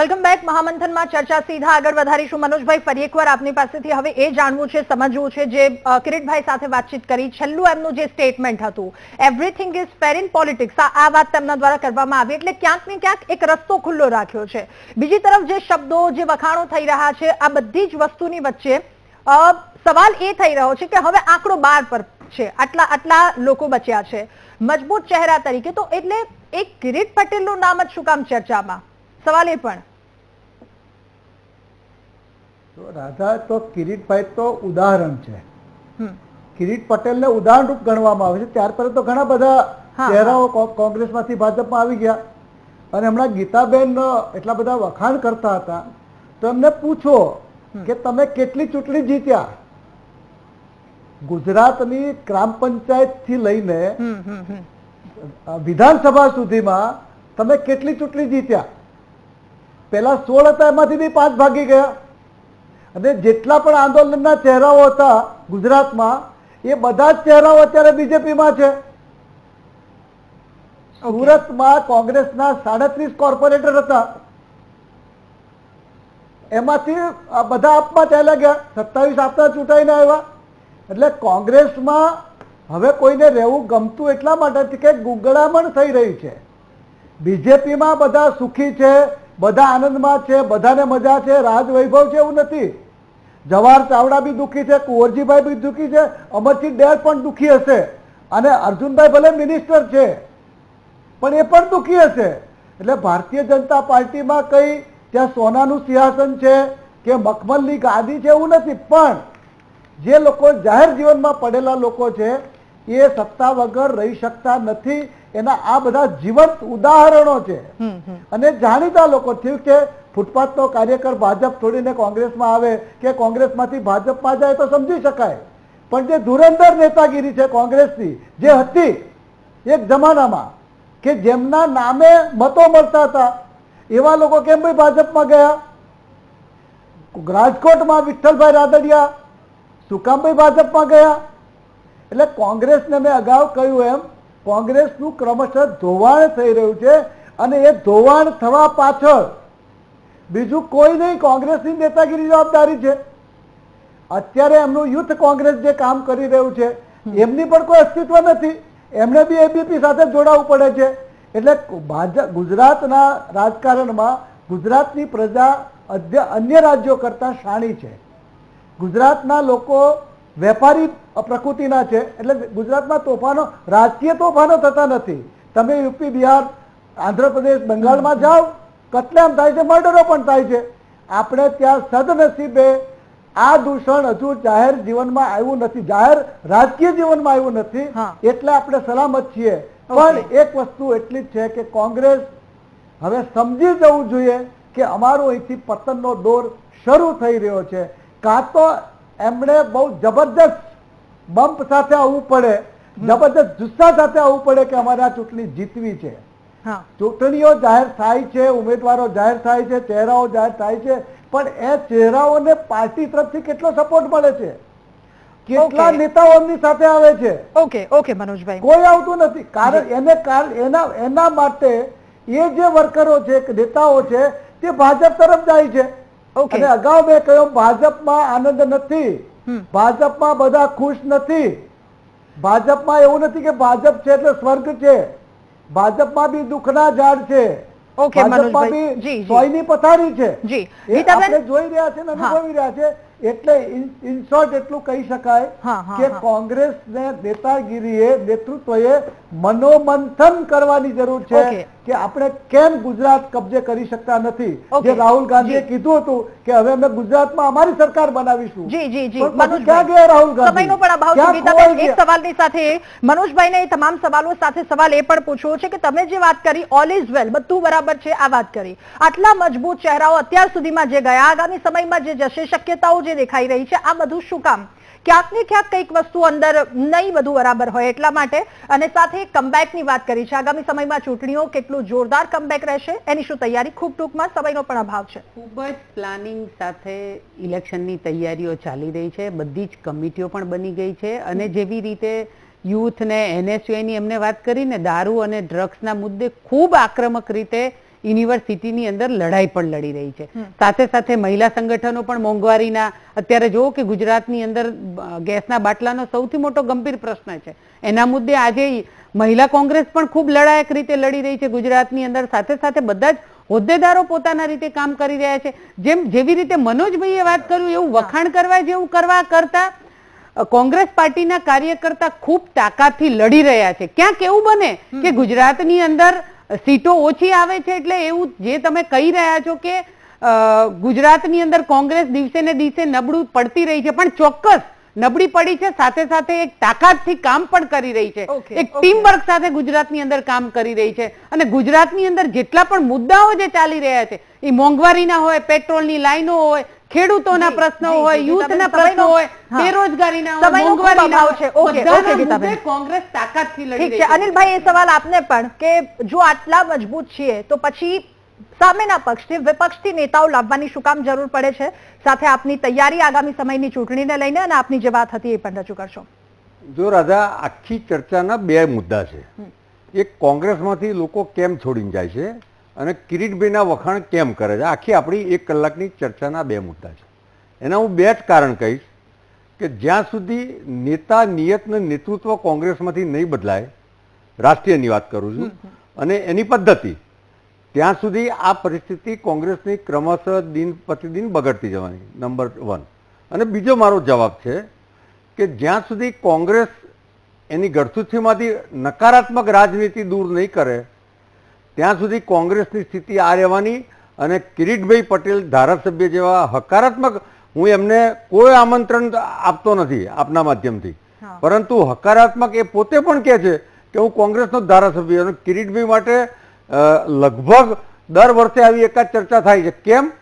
Welcome back. મહામંથનમાં ચર્ચા સીધા આગળ વધારીશું. મનોજભાઈ, ફરી એકવાર આપની પાસેથી હવે એ જાણવું છે, સમજવું છે, જે કિરીટભાઈ સાથે વાતચીત કરી, છેલ્લું એમનું જે સ્ટેટમેન્ટ હતું, everything is fair in politics, આ વાત તેમના દ્વારા કરવામાં આવી, એટલે ક્યાંક ને ક્યાંક એક રસ્તો ખુલ્લો રાખ્યો છે. બીજી તરફ જે શબ્દો, જે વખાણો થઈ રહ્યા છે, આ બધી જ વસ્તુની વચ્ચે સવાલ એ થઈ રહ્યો છે કે હવે આંકડો 12 પર છે, આટલા લોકો બચ્યા છે મજબૂત ચહેરા તરીકે, તો એટલે એક કિરીટ પટેલનું નામ જ શું કામ ચર્ચામાં? સવાલ એ પણ. રાધા, તો કિરીટભાઈ તો ઉદાહરણ છે. કિરીટ પટેલને ઉદાહરણ રૂપ ગણવામાં આવે છે. ત્યાર પછી તો ઘણા બધા ચહેરાઓ કોંગ્રેસમાંથી ભાજપમાં આવી ગયા. અને હમણાં ગીતાબેન એટલા બધા વખાણ કરતા હતા, તો એમને પૂછો કે તમે કેટલી ચૂંટણી જીત્યા? ગુજરાતની ગ્રામ પંચાયત થી લઈને વિધાનસભા સુધીમાં તમે કેટલી ચૂંટણી જીત્યા? પેલા 16 હતા, એમાંથી બી 5 ભાગી ગયા. અને જેટલા પણ આંદોલનના ચહેરાઓ હતા ગુજરાતમાં, એ બધા જ ચહેરાઓ અત્યારે બીજેપીમાં છે. સુરતમાં કોંગ્રેસના 37 કોર્પોરેટર હતા, એમાંથી બધા આપમાં ચાલ્યા ગયા, 27 આપના ચૂંટાઈને આવ્યા. એટલે કોંગ્રેસમાં હવે કોઈને રહેવું ગમતું એટલા માટે કે ગુંગળામણ થઈ રહી છે. બીજેપીમાં બધા સુખી છે, બધા આનંદમાં છે, બધાને મજા છે, રાજ વૈભવ છે, એવું નથી. જવાહર ચાવડા બી દુઃખી છે, કુંવરજીભાઈ બી દુઃખી છે, અમરસિંહ ડેર પણ દુઃખી હશે, અને અર્જુનભાઈ ભલે મિનિસ્ટર છે પણ એ પણ દુઃખી હશે. એટલે ભારતીય જનતા પાર્ટીમાં કઈ ત્યાં સોનાનું સિંહાસન છે કે મખમલની ગાદી છે એવું નથી, પણ જે લોકો જાહેર જીવનમાં પડેલા લોકો છે એ સત્તા વગર રહી શકતા નથી. એના આ બધા જીવંત ઉદાહરણો છે. અને જાણીતા લોકો થયું કે ફૂટપાથનો કાર્યકર ભાજપ છોડીને કોંગ્રેસમાં આવે કે કોંગ્રેસમાંથી ભાજપમાં જાય તો સમજી શકાય, પણ જે ધુરંધર નેતાગીરી છે કોંગ્રેસની, જે હતી એક જમાનામાં કે જેમના નામે મતો મળતા હતા, એવા લોકો કેમ ભાઈ ભાજપમાં ગયા? રાજકોટમાં વિઠ્ઠલભાઈ રાદડિયા શું કામ ભાઈ ભાજપમાં ગયા? એટલે કોંગ્રેસને મેં અગાઉ કહ્યું એમ, કોંગ્રેસનું ક્રમશઃ ધોવાણ થઈ રહ્યું છે. અને એ ધોવાણ થવા પાછળ બીજું કોઈ નહીં, કોંગ્રેસની નેતાગીરી જવાબદારી છે. અત્યારે એમનું યુથ કોંગ્રેસ જે કામ કરી રહ્યું છે, એમની પણ કોઈ અસ્તિત્વ નથી. એમને બી એબીપી સાથે જોડાવવું પડે છે. એટલે ગુજરાતના રાજકારણમાં ગુજરાતની પ્રજા અન્ય રાજ્યો કરતા શાણી છે. ગુજરાતના લોકો વેપારી પ્રકૃતિના છે. એટલે ગુજરાતમાં તોફાનો, રાજકીય તોફાનો થતા નથી. તમે યુપી, બિહાર, આંધ્રપ્રદેશ, બંગાળમાં જાઓ, કતલેઆમ થાય છે, મર્ડરો પણ થાય છે. આપણે ત્યાં સદનસીબે આ દૂષણ હજુ જાહેર જીવનમાં આવ્યું નથી, જાહેર રાજકીય જીવનમાં આવ્યું નથી, એટલે આપણે સલામત છીએ. પણ એક વસ્તુ એટલી જ છે કે કોંગ્રેસ હવે સમજી જવું જોઈએ કે અમારો અહીંથી પતનનો દોર શરૂ થઈ રહ્યો છે. કાં તો એમણે બહુ જબરદસ્ત બમ્પ સાથે આવવું પડે, જબરદસ્ત જુસ્સા સાથે આવવું પડે કે અમારે આ ચૂંટણી જીતવી છે. ચૂંટણીઓ જાહેર થાય છે, ઉમેદવારો જાહેર થાય છે, ચહેરાઓ જાહેર થાય છે, પણ એ ચહેરાઓને પાર્ટી તરફથી કેટલો સપોર્ટ મળે છે? કેટલા નેતાઓ એમની સાથે આવે છે? ઓકે મનોજભાઈ, કોઈ આવતું નથી. કારણ એના માટે એ જે વર્કરો છે, નેતાઓ છે, તે ભાજપ તરફ જાય છે. અને અગાઉ મેં કહ્યું, ભાજપમાં આનંદ નથી, ભાજપમાં બધા ખુશ નથી. ભાજપમાં એવું નથી કે ભાજપ છે એટલે સ્વર્ગ છે. ભાજપમાં બી દુઃખના ઝાડ છે, ભાજપમાં બી સોયની પથારી છે. આપણે જોઈ રહ્યા છે, અનુભવી રહ્યા છે. એટલે ઇન શોર્ટ એટલું કહી શકાય કે કોંગ્રેસને નેતાગીરીએ, નેતૃત્વએ મનોમંથન કરવાની જરૂર છે કે આપણે કેમ ગુજરાત કબજે કરી શકતા નથી. જે રાહુલ ગાંધીએ કીધું હતું કે હવે અમે ગુજરાતમાં અમારી સરકાર બનાવીશું. ક્યાં ગયા રાહુલ ગાંધી? સમયનો પણ અભાવ છે. ગીતાબેન, એક સવાલની સાથે મનોજભાઈને તમામ સવાલો સાથે સવાલ એ પણ પૂછવો છે કે તમે જે વાત કરી, ઓલ ઇઝ વેલ, બધું બરાબર છે, આ વાત કરી, આટલા મજબૂત ચહેરાઓ અત્યાર સુધીમાં જે ગયા, આગામી સમયમાં જે જશે, શક્યતાઓ જે દેખાઈ રહી છે, આ બધું શું કામ? ક્યાંક ને ક્યાંક કંઈક વસ્તુ અંદર નહીં બધું બરાબર હોય એટલા માટે. અને સાથે કમબેકની વાત કરી છે. આગામી સમયમાં ચૂંટણીઓ, કેટલું જોરદાર કમબેક રહેશે, એની શું તૈયારી? ખૂબ ટૂંકમાં, સમયનો પણ અભાવ છે. ખૂબ જ પ્લાનિંગ સાથે ઇલેક્શનની તૈયારીઓ ચાલી રહી છે. બધી જ કમિટીઓ પણ બની ગઈ છે. અને જેવી રીતે યુથ ને NSUની એમને વાત કરીને દારૂ અને ડ્રગ્સના મુદ્દે ખૂબ આક્રમક રીતે યુનિવર્સિટીની અંદર લડાઈ પણ લડી રહી છે. સાથે સાથે મહિલા સંગઠનો પણ મોંઘવારીના, અત્યારે જુઓ કે ગુજરાતની અંદર ગેસના બાટલાનો સૌથી મોટો ગંભીર પ્રશ્ન છે, એના મુદ્દે આજે મહિલા કોંગ્રેસ પણ ખૂબ લડાયક રીતે લડી રહી છે ગુજરાતની અંદર. સાથે સાથે બધા જ હોદ્દેદારો પોતાના રીતે કામ કરી રહ્યા છે. જેવી રીતે મનોજભાઈએ વાત કર્યું એવું વખાણ કરવા જેવું કરતા કોંગ્રેસ પાર્ટીના કાર્યકર્તા ખૂબ તાકાતથી લડી રહ્યા છે. ક્યાંક એવું બને કે ગુજરાતની અંદર સીટો ઓછી આવે છે એટલે એવું જે તમે કહી રહ્યા છો કે ગુજરાતની અંદર કોંગ્રેસ દિવસે ને દિવસે નબળું પડતી રહી છે, પણ ચોક્કસ નબળી પડી છે, સાથે સાથે એક તાકાતથી કામ પણ કરી રહી છે, એક ટીમ વર્ક સાથે ગુજરાતની અંદર કામ કરી રહી છે. અને ગુજરાતની અંદર જેટલા પણ મુદ્દાઓ જે ચાલી રહ્યા છે, એ મોંઘવારીના હોય, પેટ્રોલની લાઈનો હોય, ખેડૂતોના પ્રશ્નો હોય, યુથના પ્રશ્નો હોય, બેરોજગારીના હોય, મોંઘવારીના હોય, કોંગ્રેસ તાકાતથી લડી રહી છે. અનિલભાઈ, એ સવાલ આપને પણ કે જો આટલા મજબૂત છીએ તો પછી સામેના પક્ષથી, વિપક્ષથી નેતાઓ લાવવાની શું કામ જરૂર પડે છે? સાથે આપની તૈયારી આગામી સમયની ચૂંટણીને લઈને અને આપની જે વાત હતી એ પણ રજૂ કરશો. જો રાધા, આખી ચર્ચાના બે મુદ્દા છે. એક, કોંગ્રેસમાંથી લોકો કેમ છોડીને જાય છે અને કિરીટભાઈના વખાણ કેમ કરે છે. આખી આપણી 1 કલાકની ચર્ચાના બે મુદ્દા છે. એના હું બે જ કારણ કહીશ કે જ્યાં સુધી નેતા, નિયત ને નેતૃત્વ કોંગ્રેસમાંથી નહીં બદલાય, રાષ્ટ્રીયની વાત કરું છું, અને એની પદ્ધતિ, ત્યાં સુધી આ પરિસ્થિતિ કોંગ્રેસની ક્રમશઃ દિન પ્રતિદિન બગડતી જવાની, નંબર 1. અને બીજો મારો જવાબ છે કે જ્યાં સુધી કોંગ્રેસ એની ગળથૂથીમાંથી નકારાત્મક રાજનીતિ દૂર નહીં કરે ત્યાં સુધી કોંગ્રેસની સ્થિતિ આ રહેવાની. અને કિરીટભાઈ પટેલ ધારાસભ્ય જેવા હકારાત્મક, હું એમને કોઈ આમંત્રણ આપતો નથી આપના માધ્યમથી, પરંતુ હકારાત્મક એ પોતે પણ કહે છે કે હું કોંગ્રેસનો ધારાસભ્ય. અને કિરીટભાઈ માટે લગભગ દર વર્ષે આવી એકાદ ચર્ચા થાય છે. કેમ?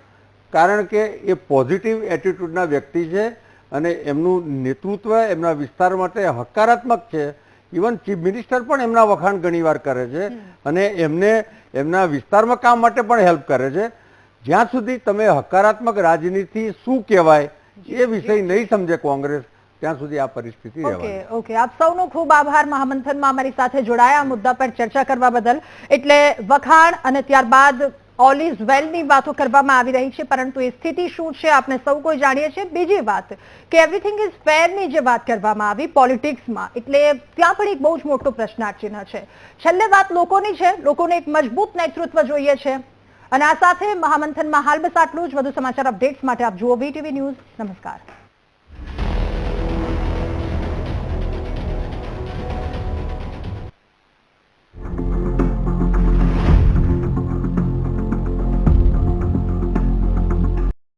કારણ કે એ પોઝિટિવ એટીટ્યુડના વ્યક્તિ છે અને એમનું નેતૃત્વ એમના વિસ્તાર માટે હકારાત્મક છે. ઇવન ચીફ મિનિસ્ટર પણ એમના વખાણ ઘણીવાર કરે છે અને એમને એમના વિસ્તારમાં કામ માટે પણ હેલ્પ કરે છે. જ્યાં સુધી તમે હકારાત્મક રાજનીતિ શું કહેવાય એ વિષય નહીં સમજે કોંગ્રેસ, ત્યાં સુધી આ પરિસ્થિતિ રહેવાની. ઓકે, આપ સૌનો ખૂબ આભાર મહામંથનમાં અમારી સાથે જોડાયા, મુદ્દા પર ચર્ચા કરવા બદલ. એટલે વખાણ અને ત્યારબાદ ઓલ ઇઝ વેલની વાતો કરવામાં આવી રહી છે, પરંતુ એ સ્થિતિ શું છે આપણે સૌ કોઈ જાણીએ છીએ. બીજી વાત કે એવરીથિંગ ઇઝ ફેરની જે વાત કરવામાં આવી પોલિટિક્સમાં, એટલે ત્યાં પણ એક બહુ જ મોટો પ્રશ્નાર્થ ચિહ્ન છે. છેલ્લે વાત લોકોની છે, લોકોને એક મજબૂત નેતૃત્વ જોઈએ છે. અને આ સાથે મહામંથનમાં હાલ બસ આટલું જ. વધુ સમાચાર અપડેટ્સ માટે આપ જુઓ VTV ન્યૂઝ. નમસ્કાર.